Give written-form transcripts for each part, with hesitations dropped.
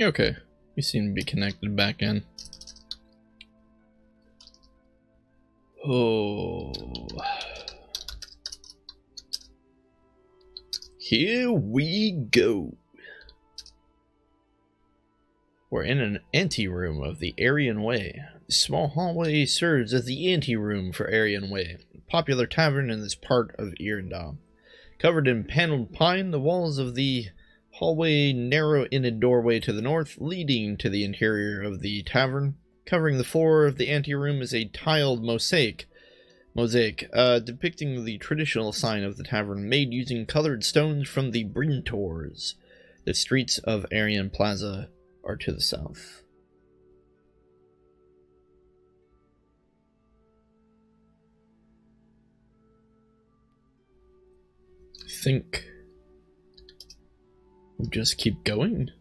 Okay, we seem to be connected back in. Oh. Here we go. We're in an anteroom of the Aryan Way. The small hallway serves as the anteroom for Aryan Way, a popular tavern in this part of Irondale. Covered in paneled pine, the walls of the hallway narrow in a doorway to the north, leading to the interior of the tavern. Covering the floor of the anteroom is a tiled mosaic depicting the traditional sign of the tavern, made using colored stones from the Brintors. The streets of Aryan Plaza are to the south. I think we'll just keep going.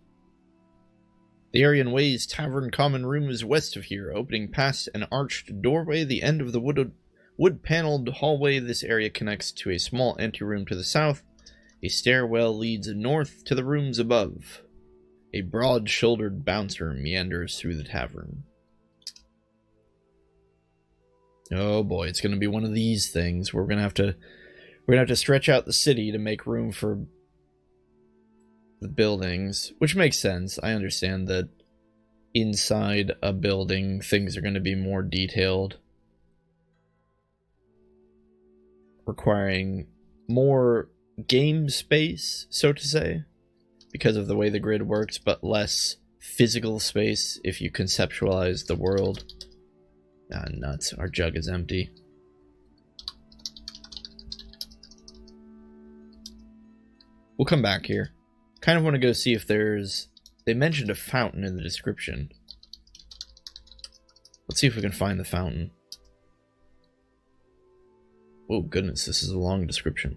The Aryan Way's Tavern common room is west of here, opening past an arched doorway, the end of the wood-paneled hallway. This area connects to a small anteroom to the south. A stairwell leads north to the rooms above. A broad-shouldered bouncer meanders through the tavern. Oh boy, it's going to be one of these things. We're going to have to stretch out the city to make room for the buildings, which makes sense. I understand that inside a building things are going to be more detailed, requiring more game space, so to say, because of the way the grid works, but less physical space if you conceptualize the world. Ah, nuts. Our jug is empty. We'll come back here. Kind of want to go see if there's... They mentioned a fountain in the description. Let's see if we can find the fountain. Oh goodness, this is a long description.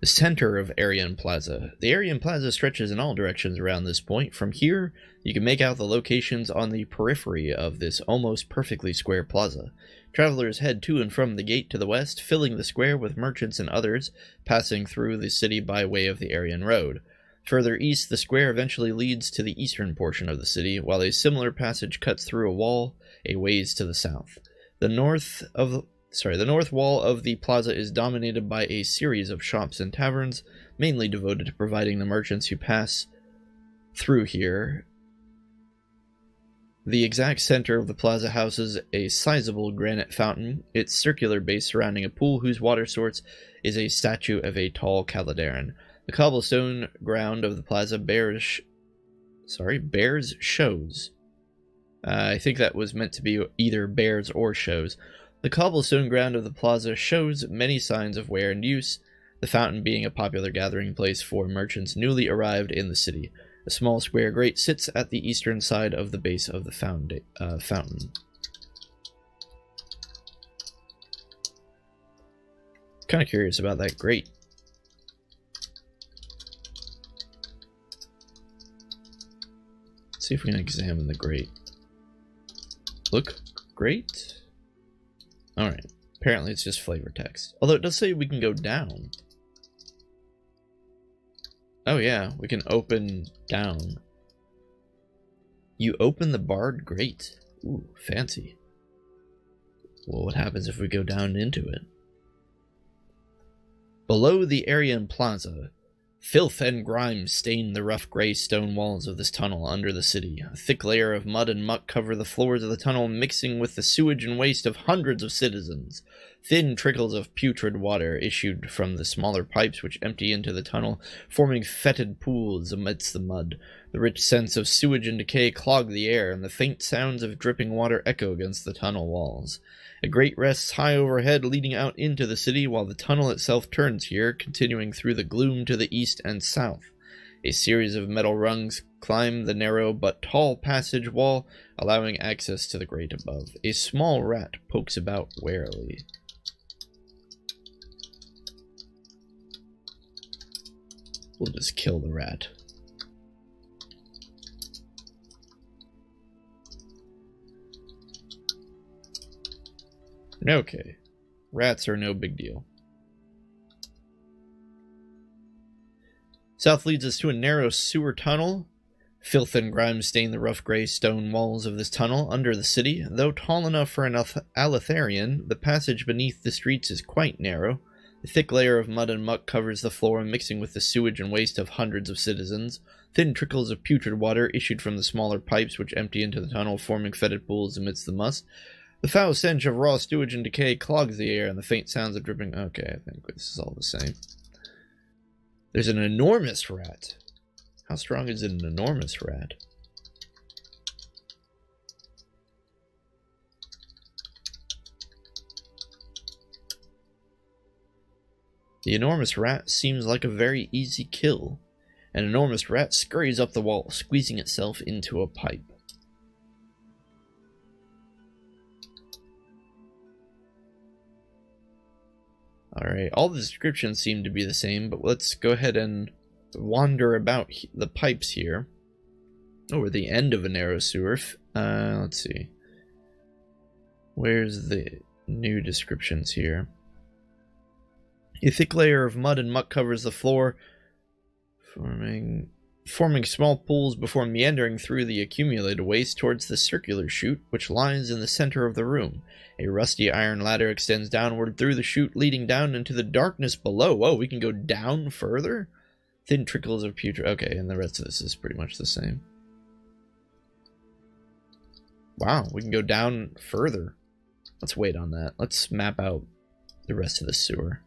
The center of Aryan Plaza. The Aryan Plaza stretches in all directions around this point. From here, you can make out the locations on the periphery of this almost perfectly square plaza. Travelers head to and from the gate to the west, filling the square with merchants and others, passing through the city by way of the Aryan Road. Further east, the square eventually leads to the eastern portion of the city, while a similar passage cuts through a wall a ways to the south. The north wall of the plaza is dominated by a series of shops and taverns, mainly devoted to providing the merchants who pass through here. The exact center of the plaza houses a sizable granite fountain, its circular base surrounding a pool whose water source is a statue of a tall Caladeran. The cobblestone ground of the plaza bears shows. I think that was meant to be either bears or shows. The cobblestone ground of the plaza shows many signs of wear and use, the fountain being a popular gathering place for merchants newly arrived in the city. A small square grate sits at the eastern side of the base of the fountain. Kind of curious about that grate. Let's see if we can examine the grate. Look great. Alright, apparently it's just flavor text. Although it does say we can go down. Oh yeah, we can open down. You open the barred grate. Ooh, fancy. Well, what happens if we go down into it? Below the Aryan Plaza, filth and grime stain the rough gray stone walls of this tunnel under the city. A thick layer of mud and muck cover the floors of the tunnel, mixing with the sewage and waste of hundreds of citizens. Thin trickles of putrid water issued from the smaller pipes which empty into the tunnel, forming fetid pools amidst the mud. The rich scents of sewage and decay clog the air, and the faint sounds of dripping water echo against the tunnel walls. A grate rests high overhead, leading out into the city, while the tunnel itself turns here, continuing through the gloom to the east and south. A series of metal rungs climb the narrow but tall passage wall, allowing access to the grate above. A small rat pokes about warily. We'll just kill the rat. Okay. Rats are no big deal. South leads us to a narrow sewer tunnel. Filth and grime stain the rough gray stone walls of this tunnel under the city. Though tall enough for an Aletharian, the passage beneath the streets is quite narrow. A thick layer of mud and muck covers the floor, mixing with the sewage and waste of hundreds of citizens. Thin trickles of putrid water issued from the smaller pipes which empty into the tunnel, forming fetid pools amidst the must. The foul stench of raw sewage and decay clogs the air, and the faint sounds of dripping... Okay, I think this is all the same. There's an enormous rat. How strong is an enormous rat? The enormous rat seems like a very easy kill. An enormous rat scurries up the wall, squeezing itself into a pipe. Alright, all the descriptions seem to be the same, but let's go ahead and wander about the pipes here. Oh, we're the end of a narrow sewer. Let's see. Where's the new descriptions here? A thick layer of mud and muck covers the floor, forming small pools before meandering through the accumulated waste towards the circular chute, which lies in the center of the room. A rusty iron ladder extends downward through the chute, leading down into the darkness below. Whoa, we can go down further? Thin trickles of putrid... Okay, and the rest of this is pretty much the same. Wow, we can go down further. Let's wait on that. Let's map out the rest of the sewer.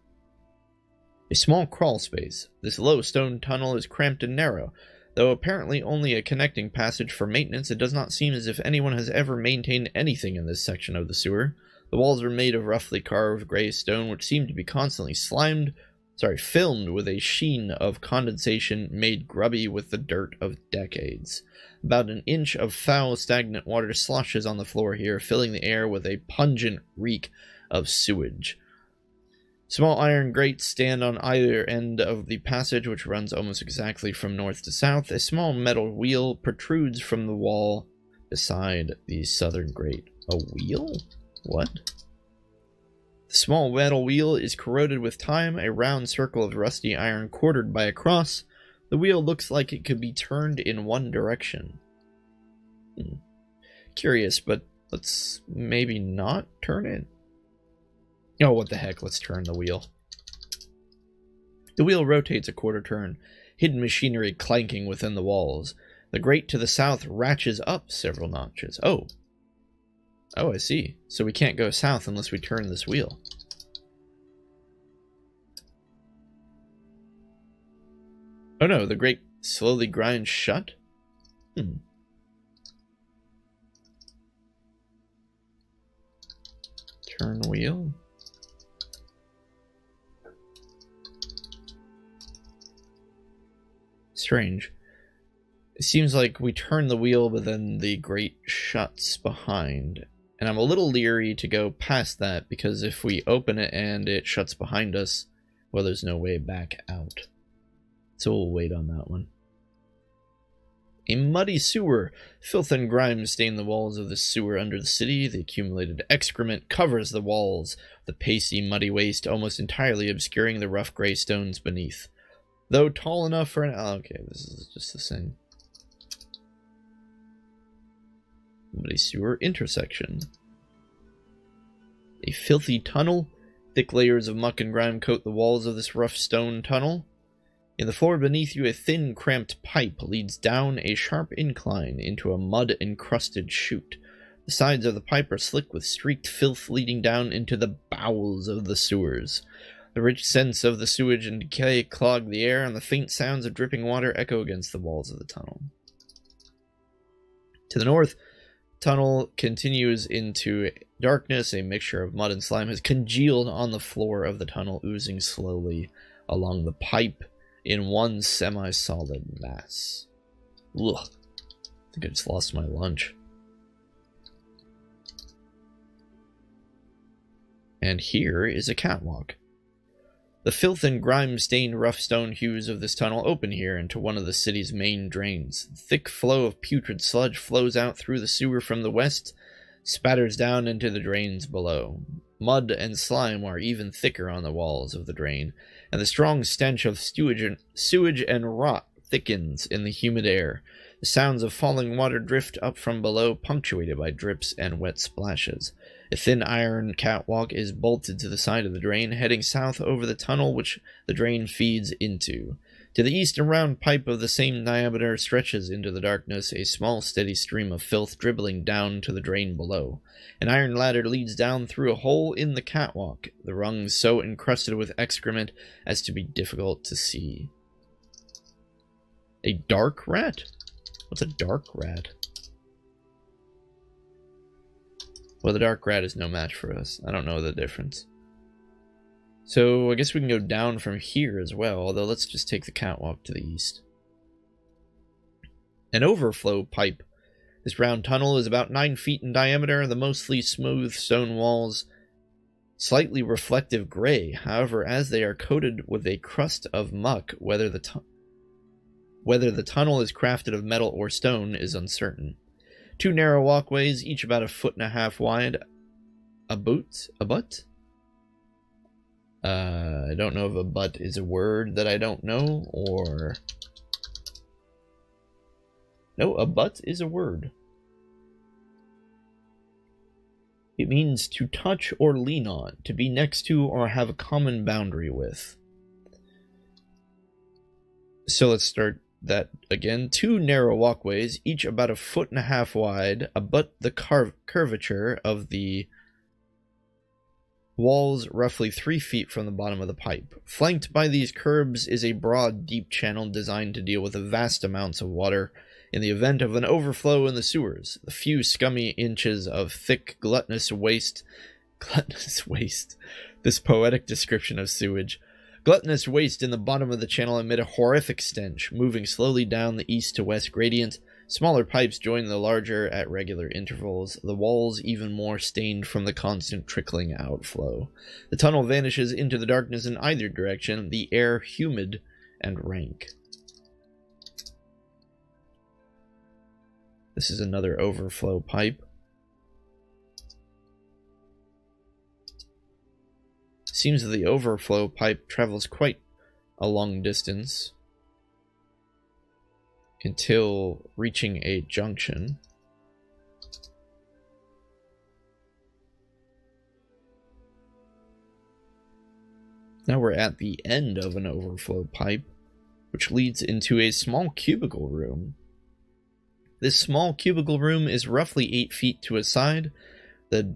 A small crawl space. This low stone tunnel is cramped and narrow. Though apparently only a connecting passage for maintenance, it does not seem as if anyone has ever maintained anything in this section of the sewer. The walls are made of roughly carved gray stone, which seem to be constantly filmed with a sheen of condensation made grubby with the dirt of decades. About an inch of foul, stagnant water sloshes on the floor here, filling the air with a pungent reek of sewage. Small iron grates stand on either end of the passage, which runs almost exactly from north to south. A small metal wheel protrudes from the wall beside the southern grate. A wheel? What? The small metal wheel is corroded with time, a round circle of rusty iron quartered by a cross. The wheel looks like it could be turned in one direction. Curious, but let's maybe not turn it. Oh, what the heck, let's turn the wheel. The wheel rotates a quarter turn, hidden machinery clanking within the walls. The grate to the south ratchets up several notches. Oh, I see. So we can't go south unless we turn this wheel. Oh no, the grate slowly grinds shut? Turn wheel? Strange. It seems like we turn the wheel, but then the grate shuts behind. And I'm a little leery to go past that, because if we open it and it shuts behind us, well, there's no way back out. So we'll wait on that one. A muddy sewer. Filth and grime stain the walls of the sewer under the city. The accumulated excrement covers the walls, the pasty, muddy waste almost entirely obscuring the rough gray stones beneath. Though tall enough for an... Oh, okay, this is just the same. Muddy sewer intersection. A filthy tunnel. Thick layers of muck and grime coat the walls of this rough stone tunnel. In the floor beneath you, a thin, cramped pipe leads down a sharp incline into a mud-encrusted chute. The sides of the pipe are slick with streaked filth leading down into the bowels of the sewers. The rich scents of the sewage and decay clog the air, and the faint sounds of dripping water echo against the walls of the tunnel. To the north, tunnel continues into darkness. A mixture of mud and slime has congealed on the floor of the tunnel, oozing slowly along the pipe in one semi-solid mass. Ugh. I think I just lost my lunch. And here is a catwalk. The filth and grime-stained rough stone hues of this tunnel open here into one of the city's main drains. The thick flow of putrid sludge flows out through the sewer from the west, spatters down into the drains below. Mud and slime are even thicker on the walls of the drain, and the strong stench of sewage and rot thickens in the humid air. The sounds of falling water drift up from below, punctuated by drips and wet splashes. A thin iron catwalk is bolted to the side of the drain, heading south over the tunnel which the drain feeds into. To the east, a round pipe of the same diameter stretches into the darkness, a small steady stream of filth dribbling down to the drain below. An iron ladder leads down through a hole in the catwalk, the rungs so encrusted with excrement as to be difficult to see. A dark rat? What's a dark rat? Well, the dark rat is no match for us. I don't know the difference. So I guess we can go down from here as well, although let's just take the catwalk to the east. An overflow pipe. This round tunnel is about 9 feet in diameter, the mostly smooth stone walls slightly reflective gray. However, as they are coated with a crust of muck, whether the tunnel is crafted of metal or stone is uncertain. 2 narrow walkways, each about 1.5 feet wide. A butt? I don't know if a butt is a word that I don't know, or... No, a butt is a word. It means to touch or lean on, to be next to or have a common boundary with. So let's start that again. 2 narrow walkways, each about 1.5 feet wide, abut the curvature of the walls roughly 3 feet from the bottom of the pipe. Flanked by these curbs is a broad, deep channel designed to deal with the vast amounts of water in the event of an overflow in the sewers. The few scummy inches of thick, gluttonous waste, this poetic description of sewage. Gluttonous waste in the bottom of the channel emit a horrific stench, moving slowly down the east to west gradient. Smaller pipes join the larger at regular intervals, the walls even more stained from the constant trickling outflow. The tunnel vanishes into the darkness in either direction, the air humid and rank. This is another overflow pipe. Seems that the overflow pipe travels quite a long distance until reaching a junction. Now we're at the end of an overflow pipe, which leads into a small cubicle room. This small cubicle room is roughly 8 feet to a side. The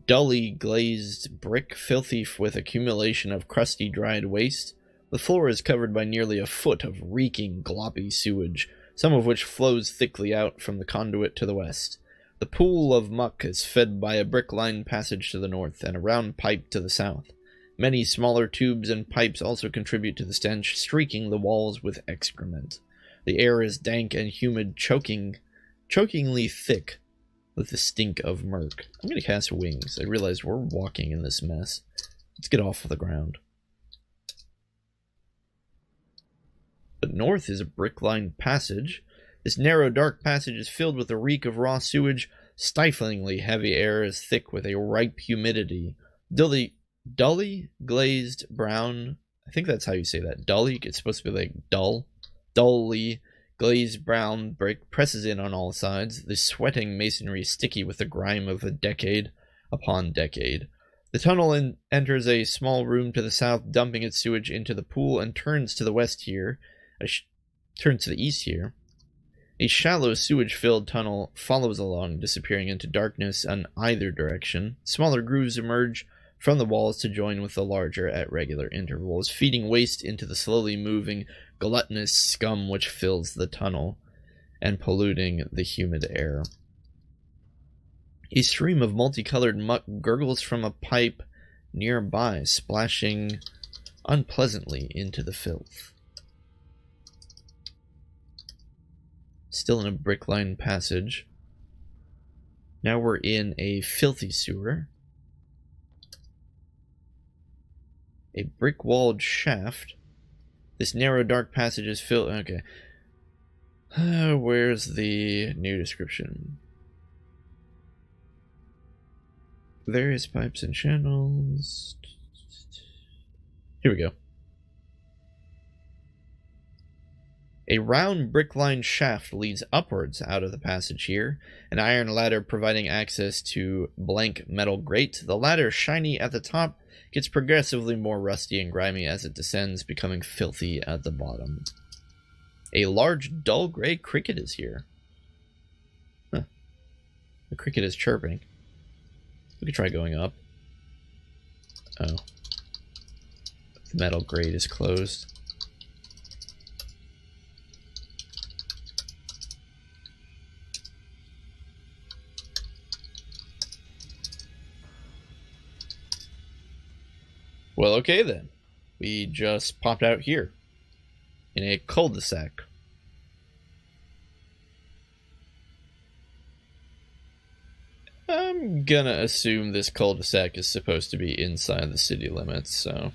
dully glazed brick, filthy with accumulation of crusty, dried waste. The floor is covered by nearly a foot of reeking, gloppy sewage, some of which flows thickly out from the conduit to the west. The pool of muck is fed by a brick-lined passage to the north and a round pipe to the south. Many smaller tubes and pipes also contribute to the stench, streaking the walls with excrement. The air is dank and humid, chokingly thick with the stink of murk. I'm going to cast wings. I realize we're walking in this mess. Let's get off of the ground. But north is a brick-lined passage. This narrow, dark passage is filled with the reek of raw sewage. Stiflingly heavy air is thick with a ripe humidity. Dully glazed brown. I think that's how you say that. Dully. It's supposed to be like dull. Dully glazed brown brick presses in on all sides. The sweating masonry is sticky with the grime of a decade upon decade. The tunnel enters a small room to the south, dumping its sewage into the pool, and turns to the west here. Turns to the east here. A shallow sewage-filled tunnel follows along, disappearing into darkness in either direction. Smaller grooves emerge from the walls to join with the larger at regular intervals, feeding waste into the slowly moving, gluttonous scum which fills the tunnel and polluting the humid air. A stream of multicolored muck gurgles from a pipe nearby, splashing unpleasantly into the filth. Still in a brick-lined passage. Now we're in a filthy sewer. A brick-walled shaft. This narrow, dark passage is filled... Okay. Where's the new description? Various pipes and channels. Here we go. A round brick-lined shaft leads upwards out of the passage here, an iron ladder providing access to blank metal grate. The ladder, shiny at the top, gets progressively more rusty and grimy as it descends, becoming filthy at the bottom. A large, dull gray cricket is here. Huh. The cricket is chirping. We could try going up. Oh. The metal grate is closed. Well, okay then. We just popped out here in a cul-de-sac. I'm gonna assume this cul-de-sac is supposed to be inside the city limits, so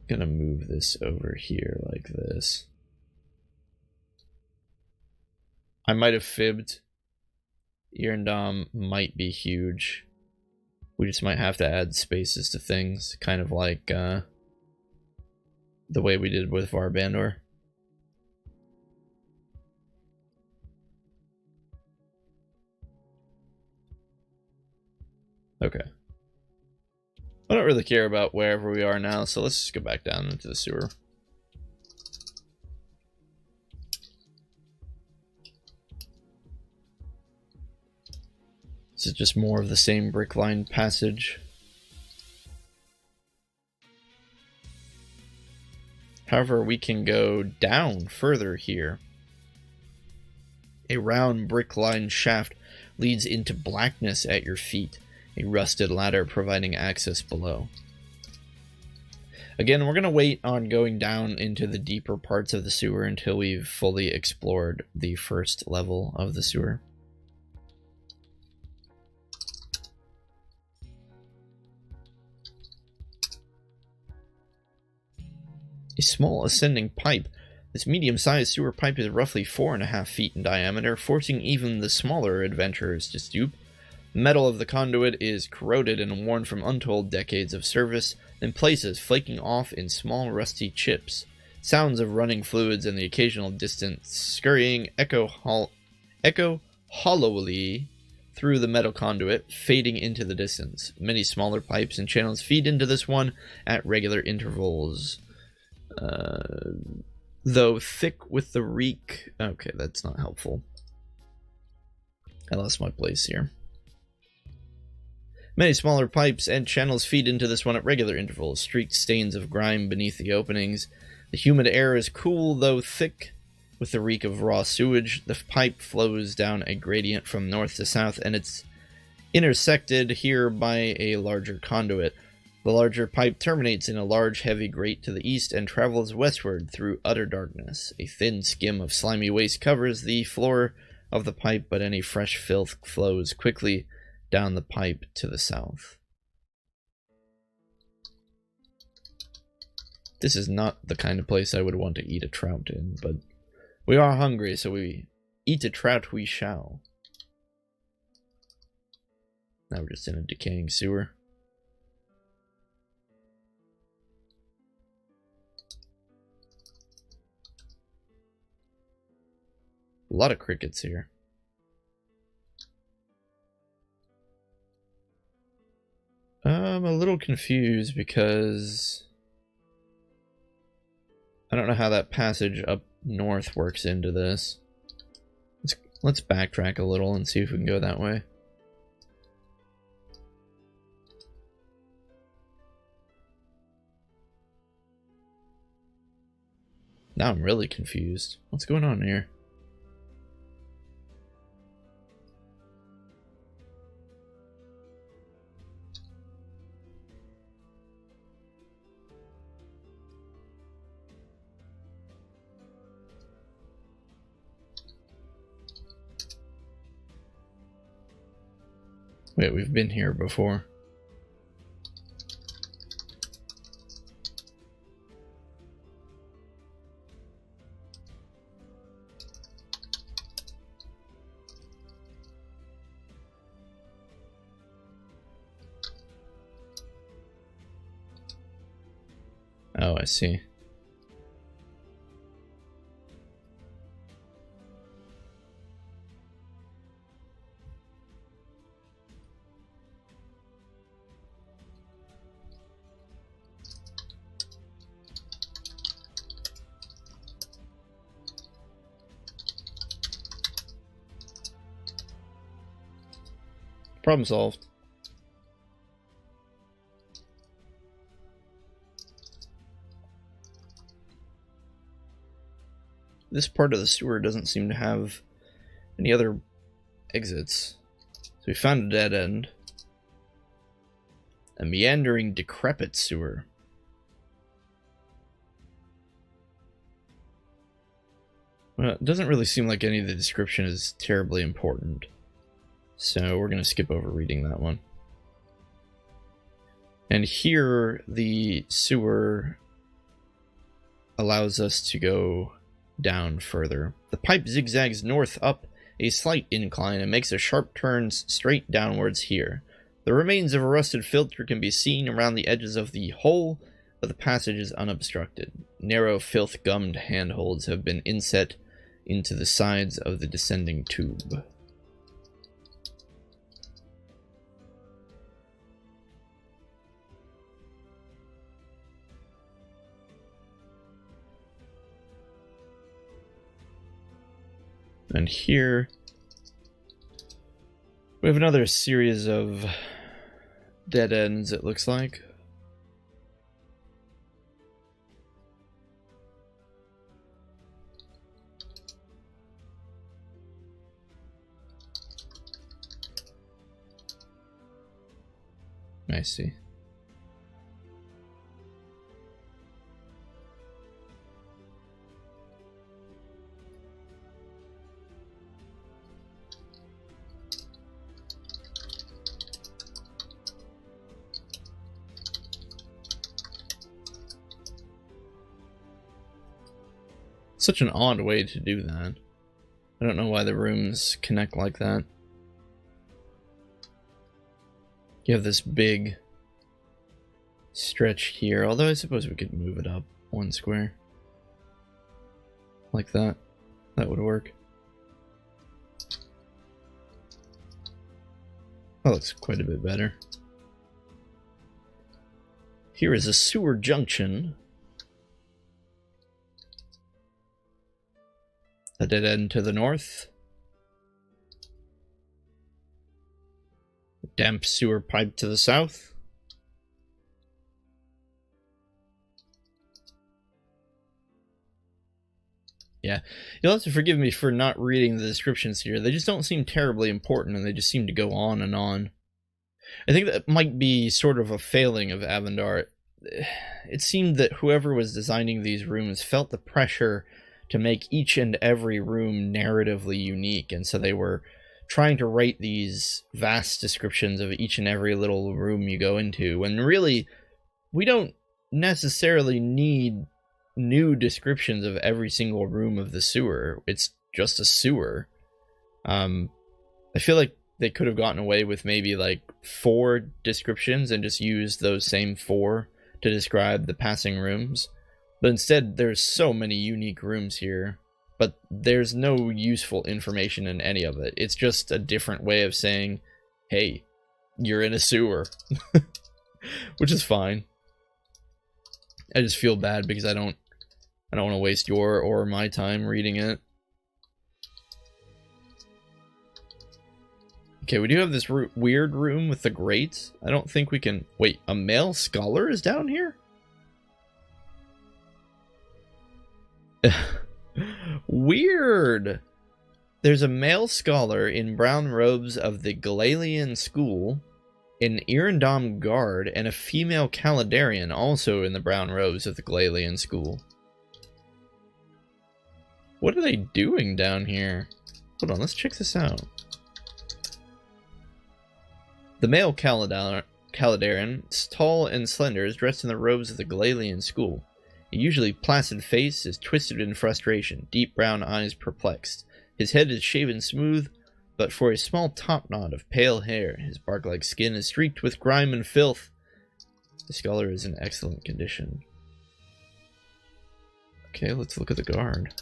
gonna move this over here like this. I might have fibbed. Irondom might be huge. We just might have to add spaces to things, kind of like the way we did with Avendar. Okay. I don't really care about wherever we are now, so let's just go back down into the sewer. This is just more of the same brick-lined passage. However, we can go down further here. A round brick-lined shaft leads into blackness at your feet, a rusted ladder providing access below. Again, we're going to wait on going down into the deeper parts of the sewer until we've fully explored the first level of the sewer. A small ascending pipe. This medium-sized sewer pipe is roughly 4.5 feet in diameter, forcing even the smaller adventurers to stoop. The metal of the conduit is corroded and worn from untold decades of service, in places flaking off in small rusty chips. Sounds of running fluids and the occasional distant scurrying echo hollowly through the metal conduit, fading into the distance. Many smaller pipes and channels feed into this one at regular intervals. Though thick with the reek... Okay, that's not helpful. I lost my place here. Many smaller pipes and channels feed into this one at regular intervals, streaked stains of grime beneath the openings. The humid air is cool, though thick with the reek of raw sewage. The pipe flows down a gradient from north to south, and it's intersected here by a larger conduit. The larger pipe terminates in a large, heavy grate to the east and travels westward through utter darkness. A thin skim of slimy waste covers the floor of the pipe, but any fresh filth flows quickly down the pipe to the south. This is not the kind of place I would want to eat a trout in, but we are hungry, so we eat a trout we shall. Now we're just in a decaying sewer. A lot of crickets here. I'm a little confused because I don't know how that passage up north works into this. Let's backtrack a little and see if we can go that way. Now I'm really confused. What's going on here? Wait, we've been here before. Oh, I see. Problem solved. This part of the sewer doesn't seem to have any other exits. So we found a dead end. A meandering, decrepit sewer. Well, it doesn't really seem like any of the description is terribly important. So we're going to skip over reading that one. And here, the sewer allows us to go down further. The pipe zigzags north up a slight incline and makes a sharp turn straight downwards here. The remains of a rusted filter can be seen around the edges of the hole, but the passage is unobstructed. Narrow, filth-gummed handholds have been inset into the sides of the descending tube. And here we have another series of dead ends, it looks like. I see. Such an odd way to do that. I don't know why the rooms connect like that. You have this big stretch here, although I suppose we could move it up one square. Like that. That would work. That looks quite a bit better. Here is a sewer junction. A dead end to the north. A damp sewer pipe to the south. Yeah, you'll have to forgive me for not reading the descriptions here. They just don't seem terribly important, and they just seem to go on and on. I think that might be sort of a failing of Avendar. It seemed that whoever was designing these rooms felt the pressure to make each and every room narratively unique, and so they were trying to write these vast descriptions of each and every little room you go into, when really, we don't necessarily need new descriptions of every single room of the sewer. It's just a sewer. I feel like they could have gotten away with maybe like 4 descriptions and just used those same 4 to describe the passing rooms. But instead, there's so many unique rooms here, but there's no useful information in any of it. It's just a different way of saying, hey, you're in a sewer. Which is fine. I just feel bad because I don't want to waste your or my time reading it. Okay, we do have this weird room with the grates. I don't think we can... Wait, a male scholar is down here? Weird! There's a male scholar in brown robes of the Galalian school, an Irandam guard, and a female Caledarian also in the brown robes of the Galalian school. What are they doing down here? Hold on, let's check this out. The male Caledarian, tall and slender, is dressed in the robes of the Galalian school. A usually placid face is twisted in frustration, deep brown eyes perplexed. His head is shaven smooth, but for a small topknot of pale hair, his bark-like skin is streaked with grime and filth. The scholar is in excellent condition. Okay, let's look at the guard.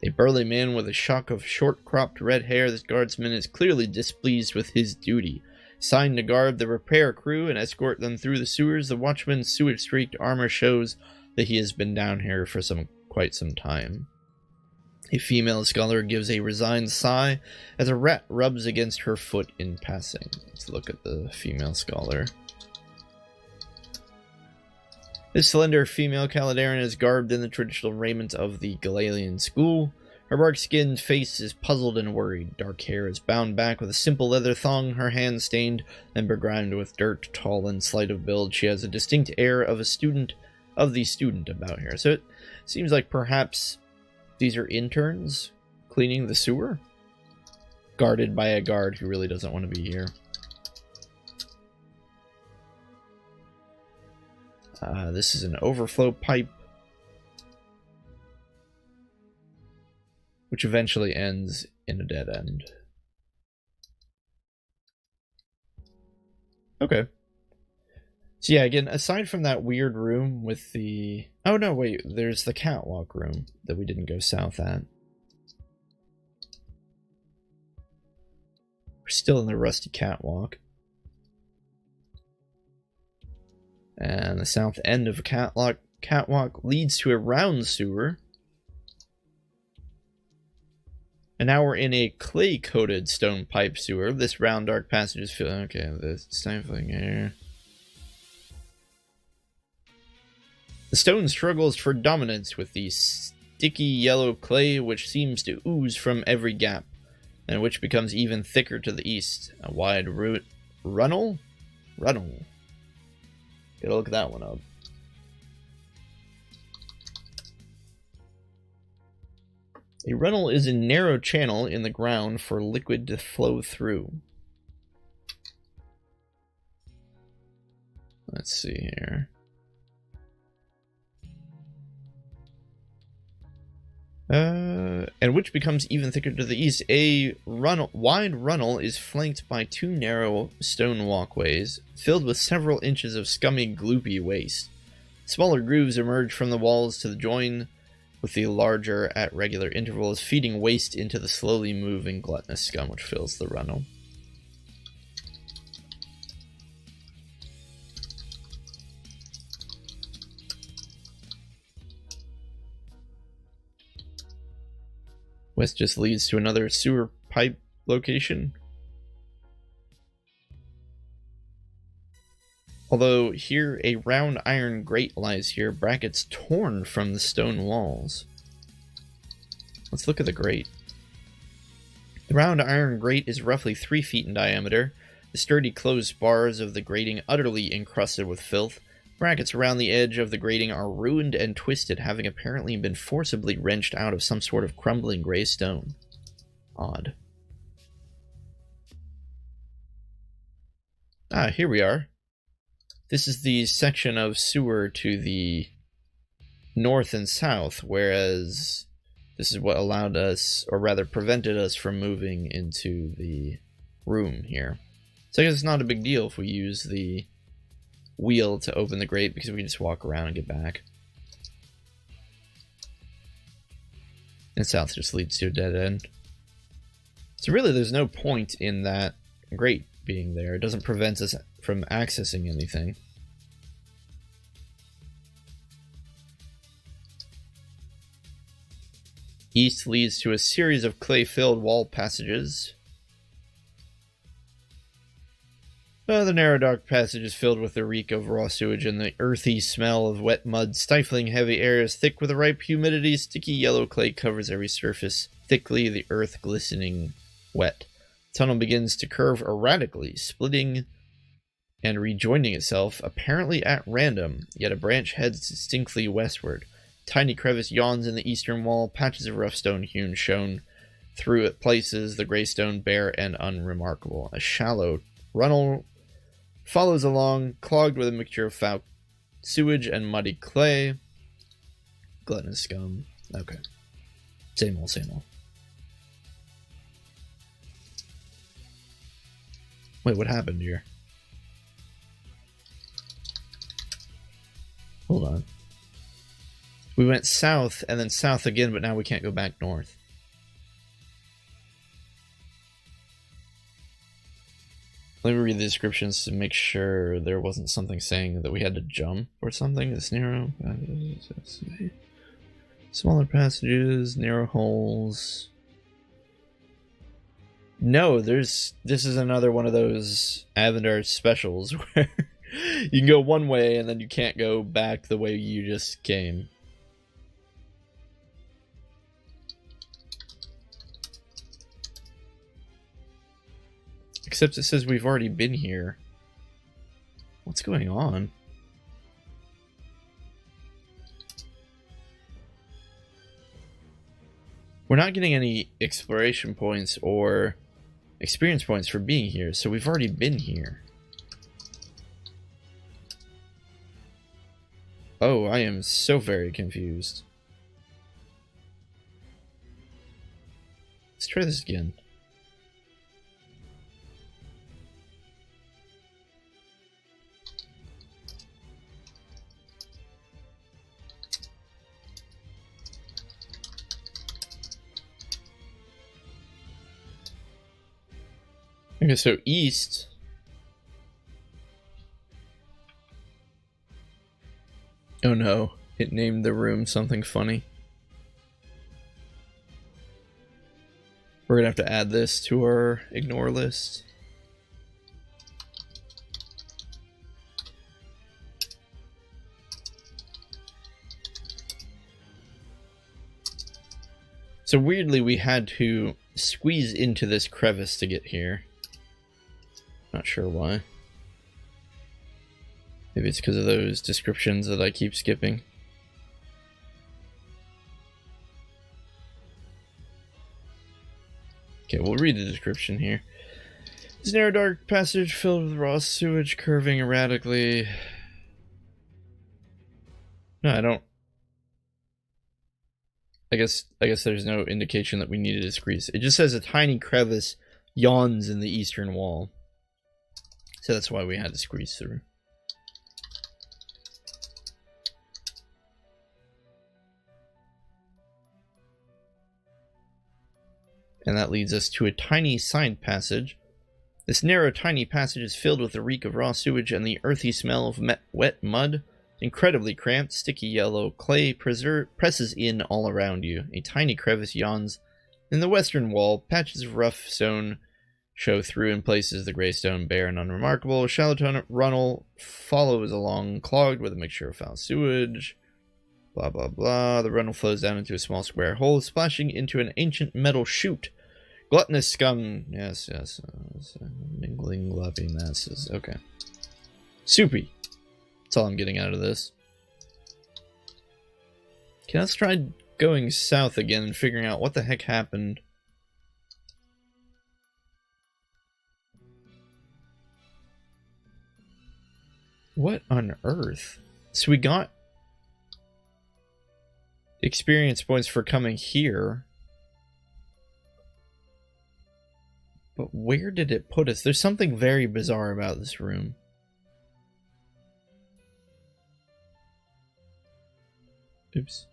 A burly man with a shock of short-cropped red hair, this guardsman is clearly displeased with his duty. Assigned to guard the repair crew and escort them through the sewers, the watchman's sewage-streaked armor shows that he has been down here for quite some time. A female scholar gives a resigned sigh as a rat rubs against her foot in passing. Let's look at the female scholar. This slender female Caldarian is garbed in the traditional raiment of the Galalian school. Her bark-skinned face is puzzled and worried. Dark hair is bound back with a simple leather thong, her hands stained and begrimed with dirt. Tall and slight of build, she has a distinct air of the student about here. So it seems like perhaps these are interns cleaning the sewer, guarded by a guard who really doesn't want to be here. This is an overflow pipe, which eventually ends in a dead end. Okay. So yeah, again, aside from that weird room with the... Oh no, wait, there's the catwalk room that we didn't go south at. We're still in the rusty catwalk. And the south end of a catwalk leads to a round sewer. And now we're in a clay-coated stone pipe sewer. This round dark passage is filled... Okay, the stifling air. The stone struggles for dominance with the sticky yellow clay which seems to ooze from every gap, and which becomes even thicker to the east. A wide runnel? Runnel. Gotta look that one up. A runnel is a narrow channel in the ground for liquid to flow through. Let's see here. And which becomes even thicker to the east. A wide runnel is flanked by two narrow stone walkways, filled with several inches of scummy, gloopy waste. Smaller grooves emerge from the walls to join with the larger at regular intervals, feeding waste into the slowly moving gluttonous scum which fills the runnel. West just leads to another sewer pipe location. Although here a round iron grate lies here, brackets torn from the stone walls. Let's look at the grate. The round iron grate is roughly 3 feet in diameter. The sturdy closed bars of the grating utterly encrusted with filth. Brackets around the edge of the grating are ruined and twisted, having apparently been forcibly wrenched out of some sort of crumbling gray stone. Odd. Ah, here we are. This is the section of sewer to the north and south, whereas this is what allowed us, or rather prevented us from moving into the room here. So I guess it's not a big deal if we use the wheel to open the grate, because we can just walk around and get back. And south just leads to a dead end. So really there's no point in that grate being there. It doesn't prevent us from accessing anything. East leads to a series of clay-filled wall passages. The narrow dark passage is filled with the reek of raw sewage and the earthy smell of wet mud. Stifling heavy air is thick with a ripe humidity. Sticky yellow clay covers every surface, thickly, the earth glistening wet. The tunnel begins to curve erratically, splitting and rejoining itself, apparently at random, yet a branch heads distinctly westward. Tiny crevice yawns in the eastern wall, patches of rough stone hewn shown through at places, the gray stone bare and unremarkable. A shallow runnel follows along, clogged with a mixture of foul sewage and muddy clay. Gluttonous scum. Okay. Same old, same old. Wait, what happened here? Hold on. We went south and then south again, but now we can't go back north. Let me read the descriptions to make sure there wasn't something saying that we had to jump or something. This narrow Smaller passages, narrow holes. No, this is another one of those Avendar specials where you can go one way and then you can't go back the way you just came. Except it says we've already been here. What's going on? We're not getting any exploration points or experience points for being here, so we've already been here. Oh, I am so very confused. Let's try this again. Okay, so east. Oh no, it named the room something funny. We're gonna have to add this to our ignore list. So weirdly, we had to squeeze into this crevice to get here. Not sure why. Maybe it's because of those descriptions that I keep skipping. Okay, we'll read the description here. This narrow dark passage filled with raw sewage curving erratically. No, I don't. I guess there's no indication that we need to squeeze. It just says a tiny crevice yawns in the eastern wall. So that's why we had to squeeze through. And that leads us to a tiny side passage. This narrow, tiny passage is filled with the reek of raw sewage and the earthy smell of wet mud. Incredibly cramped, sticky yellow clay presses in all around you. A tiny crevice yawns in the western wall. Patches of rough stone show through in places, the gray stone bare and unremarkable. A shallow runnel follows along, clogged with a mixture of foul sewage. Blah, blah, blah. The runnel flows down into a small square hole, splashing into an ancient metal chute. Gluttonous scum. Yes. Mingling, gloppy masses. Okay. Soupy. That's all I'm getting out of this. Okay, let's try going south again and figuring out what the heck happened. What on earth? So we got experience points for coming here. But where did it put us? There's something very bizarre about this room. Oops.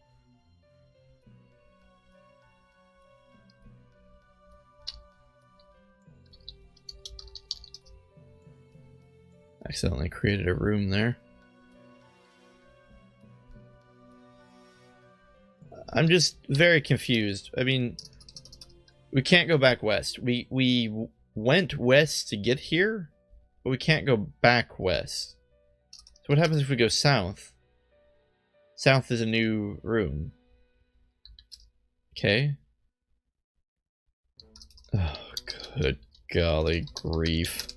Accidentally created a room there. I'm just very confused. I mean, we can't go back west. We went west to get here, but we can't go back west. So what happens if we go south? South is a new room. Okay. Oh, good golly grief.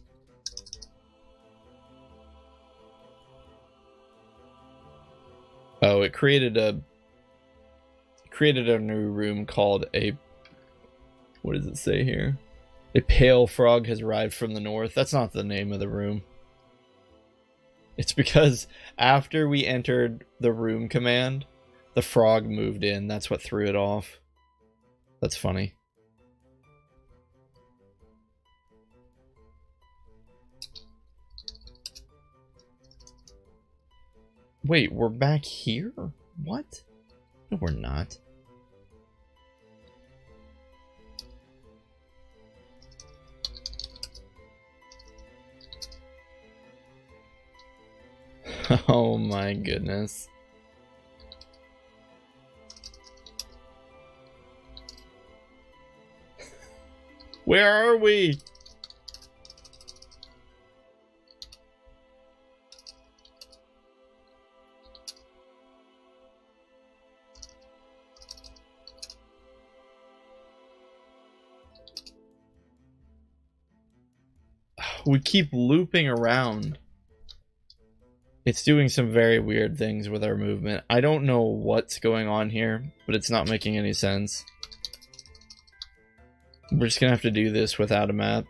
Oh, it created a new room called a, what does it say here? A pale frog has arrived from the north. That's not the name of the room. It's because after we entered the room command, the frog moved in. That's what threw it off. That's funny. Wait, we're back here? What? No, we're not. Oh my goodness. Where are we? We keep looping around. It's doing some very weird things with our movement. I don't know what's going on here, but it's not making any sense. We're just gonna have to do this without a map.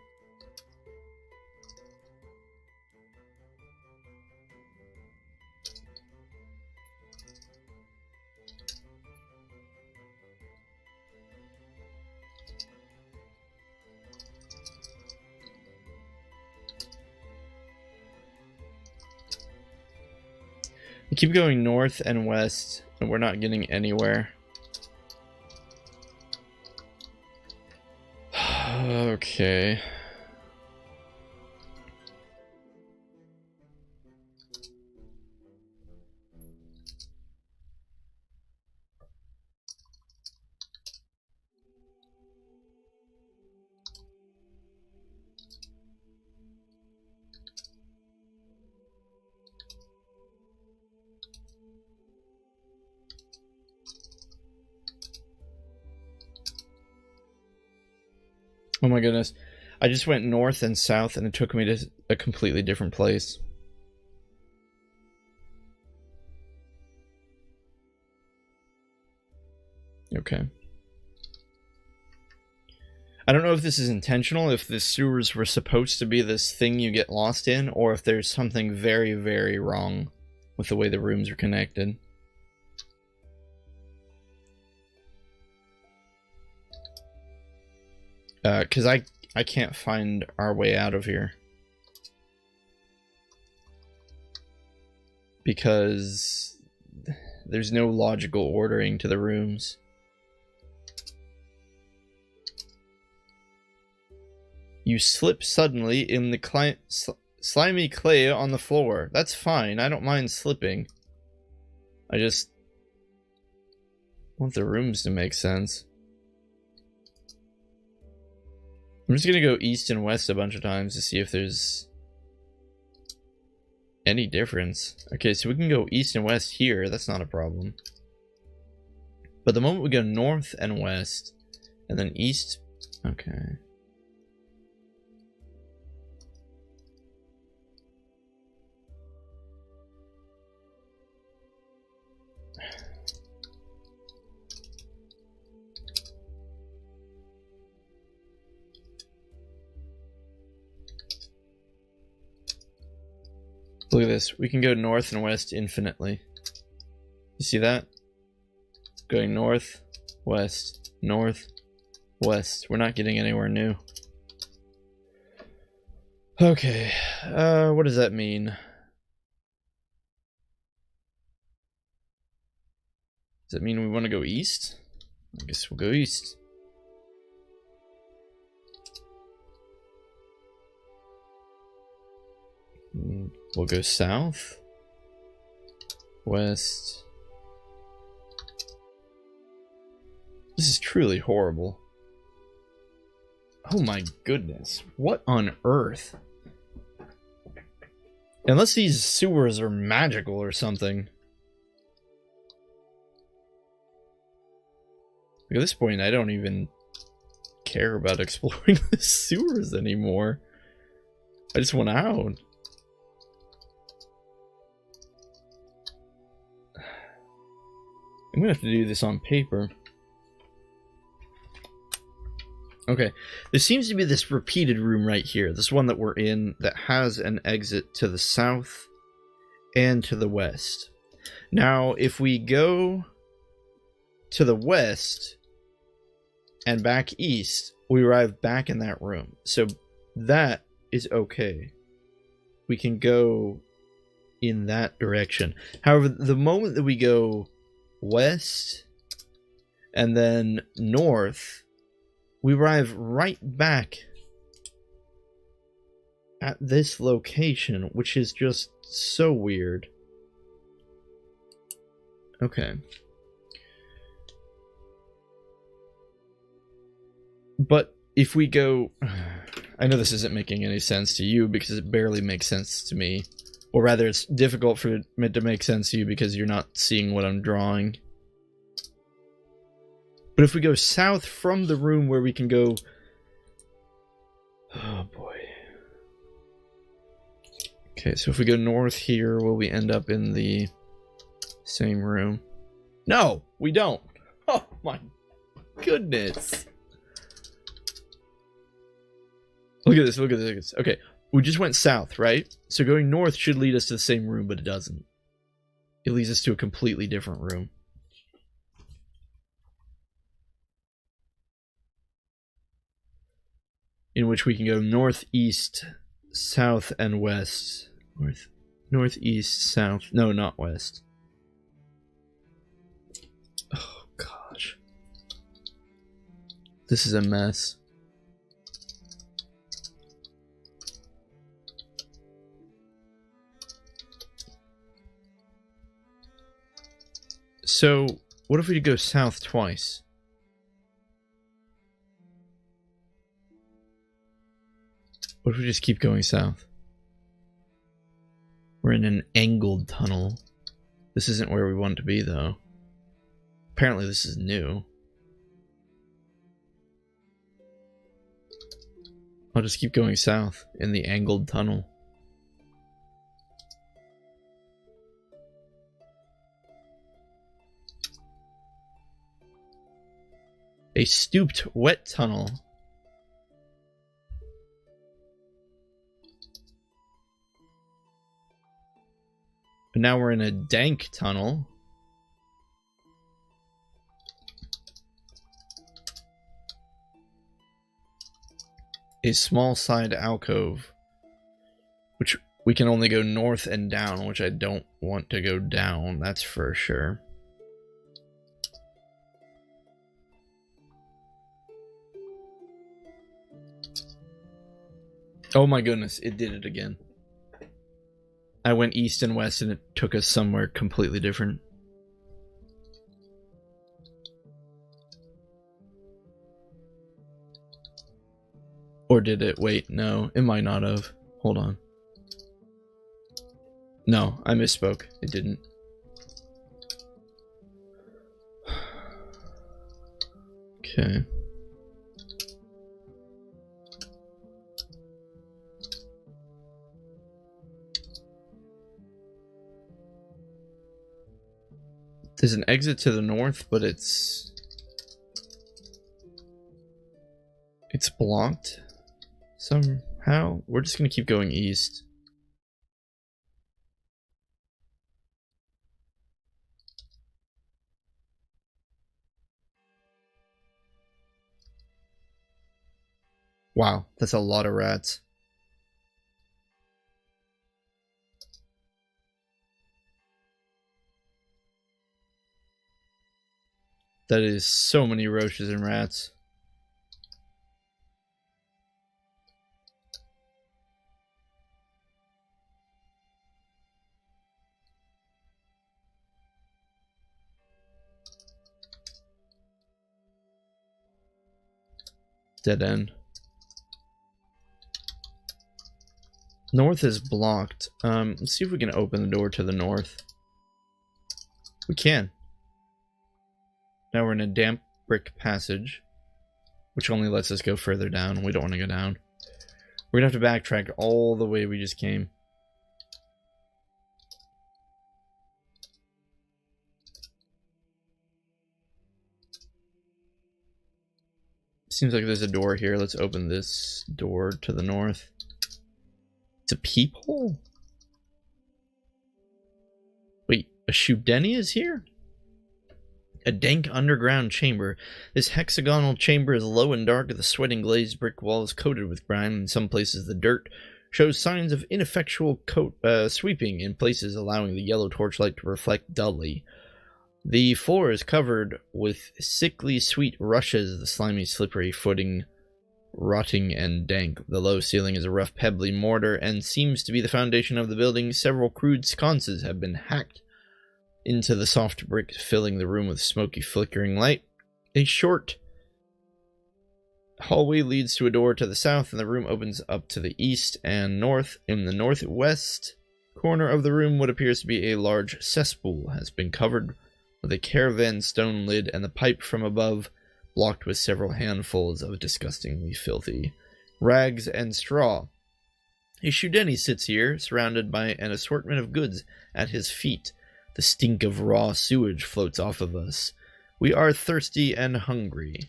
We keep going north and west, and we're not getting anywhere. Okay. Oh my goodness. I just went north and south and it took me to a completely different place. Okay. I don't know if this is intentional, if the sewers were supposed to be this thing you get lost in, or if there's something very, very wrong with the way the rooms are connected. Because I can't find our way out of here. Because there's no logical ordering to the rooms. You slip suddenly in the slimy clay on the floor. That's fine, I don't mind slipping. I just want the rooms to make sense. I'm just gonna go east and west a bunch of times to see if there's any difference. Okay, so we can go east and west here, that's not a problem. But the moment we go north and west, and then east, okay. Look at this. We can go north and west infinitely. You see that? Going north, west, north, west. We're not getting anywhere new. Okay. What does that mean? Does that mean we want to go east? I guess we'll go east. We'll go south, west. This is truly horrible. Oh my goodness. What on earth? Unless these sewers are magical or something. At this point, I don't even care about exploring the sewers anymore. I just want out. I'm gonna have to do this on paper. Okay, there seems to be this repeated room right here, this one that we're in, that has an exit to the south and to the west. Now, if we go to the west and back east, we arrive back in that room. So that is okay. We can go in that direction. However, the moment that we go west and then north, we arrive right back at this location, which is just so weird. Okay. But if we go... I know this isn't making any sense to you because it barely makes sense to me. Or rather, it's difficult for it to make sense to you because you're not seeing what I'm drawing. But if we go south from the room where we can go... Oh boy. Okay, so if we go north here, will we end up in the same room? No, we don't. Oh my goodness. Look at this, look at this, look at this. Okay, we just went south, right? So going north should lead us to the same room, but it doesn't. It leads us to a completely different room. In which we can go north, east, south, and west. North, east, south. No, not west. Oh, gosh. This is a mess. So, what if we go south twice? What if we just keep going south? We're in an angled tunnel. This isn't where we want to be, though. Apparently this is new. I'll just keep going south in the angled tunnel. A stooped, wet tunnel. But now we're in a dank tunnel. A small side alcove. Which we can only go north and down, which I don't want to go down, that's for sure. Oh my goodness, it did it again. I went east and west and it took us somewhere completely different. Or did it? Wait, no, it might not have. Hold on. No, I misspoke. It didn't. Okay. There's an exit to the north, but it's blocked somehow. We're just gonna keep going east. Wow, that's a lot of rats. That is so many roaches and rats. Dead end. North is blocked. Let's see if we can open the door to the north. We can. Now we're in a damp brick passage, which only lets us go further down. We don't want to go down. We're gonna have to backtrack all the way we just came. Seems like there's a door here. Let's open this door to the north. It's a peephole? Wait, a Shudeni is here? A dank underground chamber. This hexagonal chamber is low and dark, with the sweating glazed brick walls coated with grime. In some places the dirt shows signs of ineffectual sweeping, in places allowing the yellow torchlight to reflect dully. The floor is covered with sickly sweet rushes, the slimy slippery footing rotting and dank. The low ceiling is a rough pebbly mortar and seems to be the foundation of the building. Several crude sconces have been hacked into the soft brick, filling the room with smoky flickering light. A short hallway leads to a door to the south, and the room opens up to the east and north. In the northwest corner of the room, what appears to be a large cesspool has been covered with a caravan stone lid, and the pipe from above blocked with several handfuls of disgustingly filthy rags and straw. A Shudeni sits here, surrounded by an assortment of goods at his feet. The stink of raw sewage floats off of us. We are thirsty and hungry.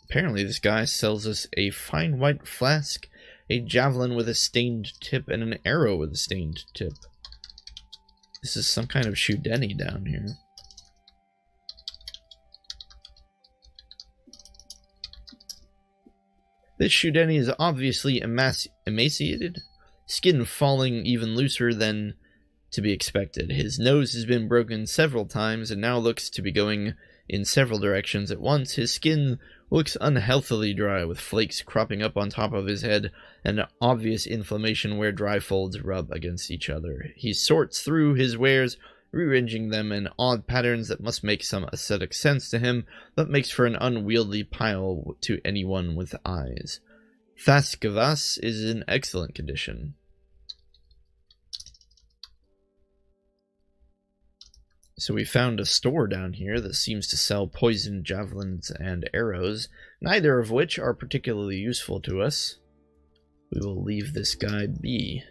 Apparently this guy sells us a fine white flask, a javelin with a stained tip, and an arrow with a stained tip. This is some kind of Shudeni down here. This Shudeni is obviously emaciated, skin falling even looser than to be expected. His nose has been broken several times and now looks to be going in several directions at once. His skin looks unhealthily dry, with flakes cropping up on top of his head and obvious inflammation where dry folds rub against each other. He sorts through his wares, rearranging them in odd patterns that must make some aesthetic sense to him, but makes for an unwieldy pile to anyone with eyes. Thaskavas is in excellent condition. So we found a store down here that seems to sell poisoned javelins and arrows, neither of which are particularly useful to us. We will leave this guy be.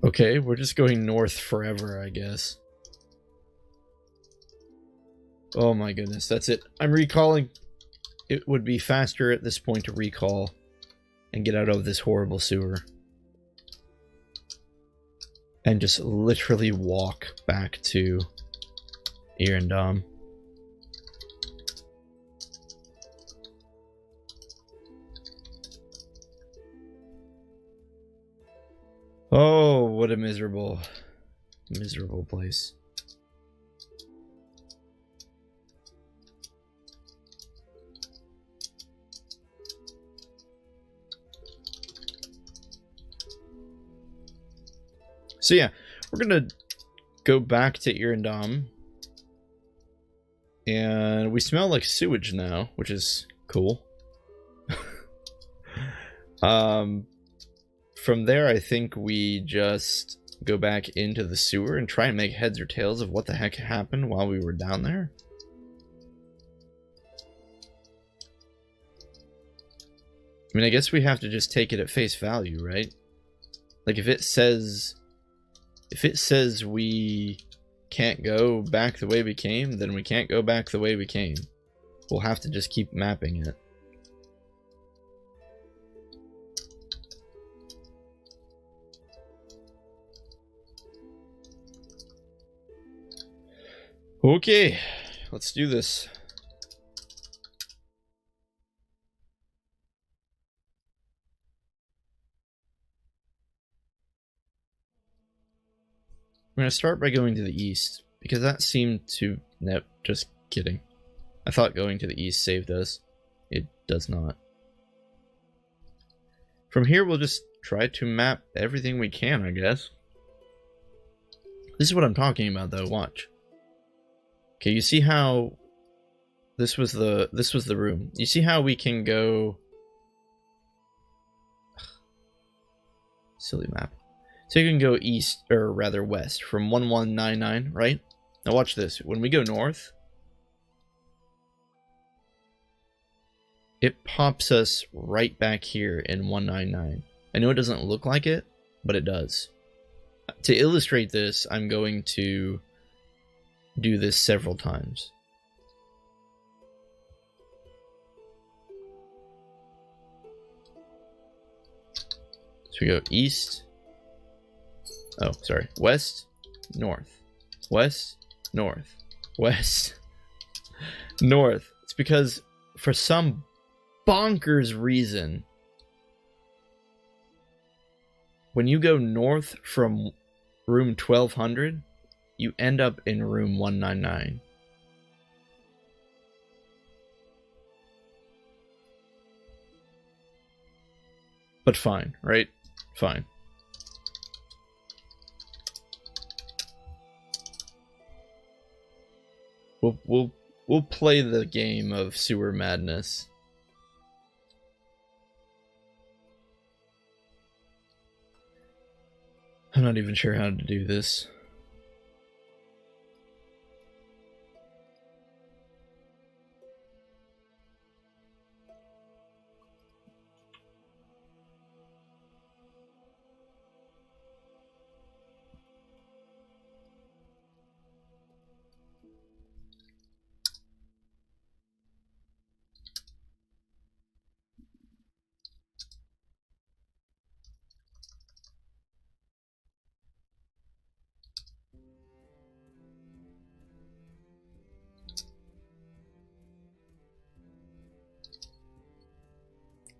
Okay, we're just going north forever, I guess. Oh my goodness, that's it. I'm recalling. It would be faster at this point to recall and get out of this horrible sewer. And just literally walk back to Avendar. Oh, what a miserable, miserable place. So yeah, we're gonna go back to Avendar. And we smell like sewage now, which is cool. From there, I think we just go back into the sewer and try and make heads or tails of what the heck happened while we were down there. I mean, I guess we have to just take it at face value, right? Like, if it says we can't go back the way we came, then we can't go back the way we came. We'll have to just keep mapping it. Okay, let's do this. I'm going to start by going to the east, because that seemed to... Nope, just kidding. I thought going to the east saved us. It does not. From here, we'll just try to map everything we can, I guess. This is what I'm talking about, though. Watch. Okay, you see how this was the room. You see how we can go... Silly map. So you can go east, or rather west, from 1199, right? Now watch this. When we go north, it pops us right back here in 199. I know it doesn't look like it, but it does. To illustrate this, I'm going to do this several times. So we go east. Oh, sorry. West, north. West, north. West, north. It's because for some bonkers reason, when you go north from room 1200, you end up in room 199. But fine, right? Fine. We'll play the game of sewer madness. I'm not even sure how to do this.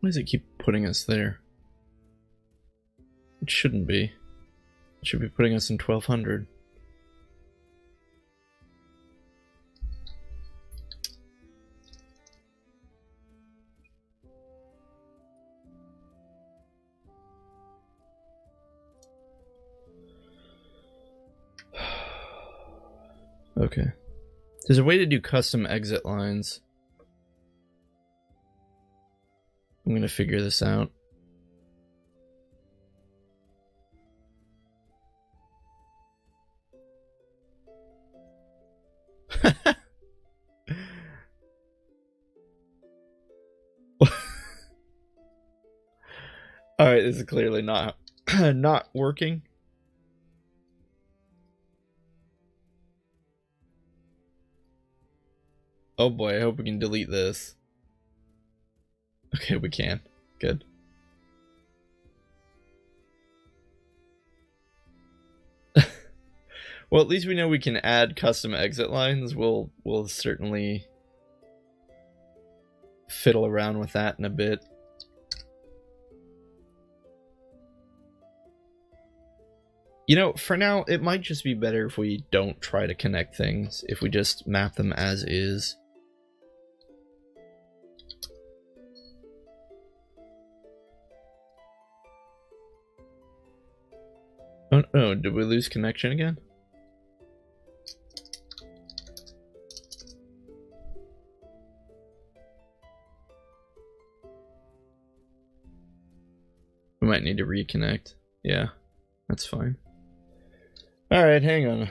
Why does it keep putting us there? It shouldn't be. It should be putting us in 1200. Okay. There's a way to do custom exit lines. I'm gonna figure this out. Alright, this is clearly not not working. Oh boy, I hope we can delete this. Okay, we can. Good. Well, at least we know we can add custom exit lines. We'll certainly fiddle around with that in a bit. You know, for now, it might just be better if we don't try to connect things, if we just map them as is. Oh, no, did we lose connection again? We might need to reconnect. Yeah, that's fine. Alright, hang on.